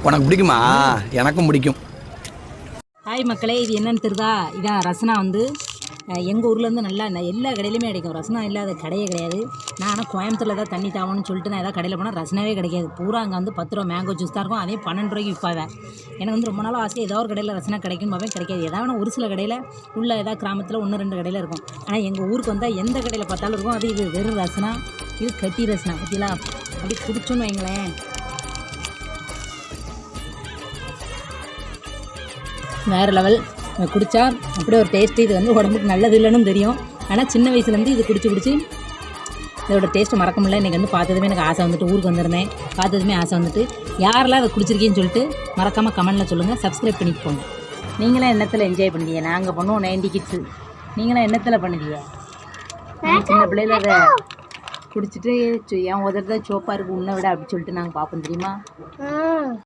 உனக்கு பிடிக்குமா? எனக்கும் பிடிக்கும். ஹாய் மக்களே, இது என்னன்னு தெரியுதா? இதான் ரசனா வந்து எங்கள் ஊர்லேருந்து நல்லா எல்லா கடையிலையுமே கிடைக்கும். ரசனா இல்லாத கடையே கிடையாது. நான் ஆனால் கோயம்புத்தூரில் தான் தண்ணி தாவணும்னு சொல்லிட்டு நான் எதாவது கடையில் போனால் ரசனாவே கிடைக்காது. பூரா அங்கே வந்து 10 ரூபா மேங்கோ ஜூஸ் தான் இருக்கும். அதே 12 ரூபாய்க்கு விற்பாவேன். எனக்கு வந்து ரொம்ப நாள் ஆசை ஏதோ ஒரு கடையில் ரசனா கிடைக்குன்னு பார்ப்பேன், கிடைக்காது. ஏதாவது ஒரு சில கடையில் உள்ள ஏதாவது கிராமத்தில் 1-2 கடையில் இருக்கும். ஆனால் எங்கள் ஊருக்கு வந்தால் எந்த கடையில் பார்த்தாலும் இருக்கும். அது இது வெறும் ரசனா, இது கட்டி ரசனா பற்றிலாம் அப்படி குடிச்சோன்னு வைங்களேன். வேறு லெவல். குடித்தா அப்படியே ஒரு டேஸ்ட்டு. இது வந்து உடம்புக்கு நல்லது இல்லைன்னு தெரியும். ஆனால் சின்ன வயசுலேருந்து இது குடிச்சு இதோட டேஸ்ட்டு மறக்க முடியல. இன்றைக்கி வந்து பார்த்ததுமே எனக்கு ஆசை வந்துட்டு, ஊருக்கு வந்திருந்தேன், பார்த்ததுமே ஆசை வந்துட்டு. யாரெல்லாம் அதை குடிச்சிருக்கீன்னு சொல்லிட்டு மறக்காமல் கமெண்ட்டில் சொல்லுங்கள். சப்ஸ்கிரைப் பண்ணிட்டு போங்க. நீங்களாம் எண்ணத்தில் என்ஜாய் பண்ணுவீங்க? நாங்கள் பண்ணுவோம் 90 கிட்ஸு. நீங்களாம் எண்ணத்தில் பண்ணுவீங்க? நாங்கள் சின்ன பிள்ளையில அதை குடிச்சிட்டு என் உதறத சோப்பாக இருக்குது உன்னை விட அப்படி சொல்லிட்டு நாங்கள் பார்ப்போம் தெரியுமா?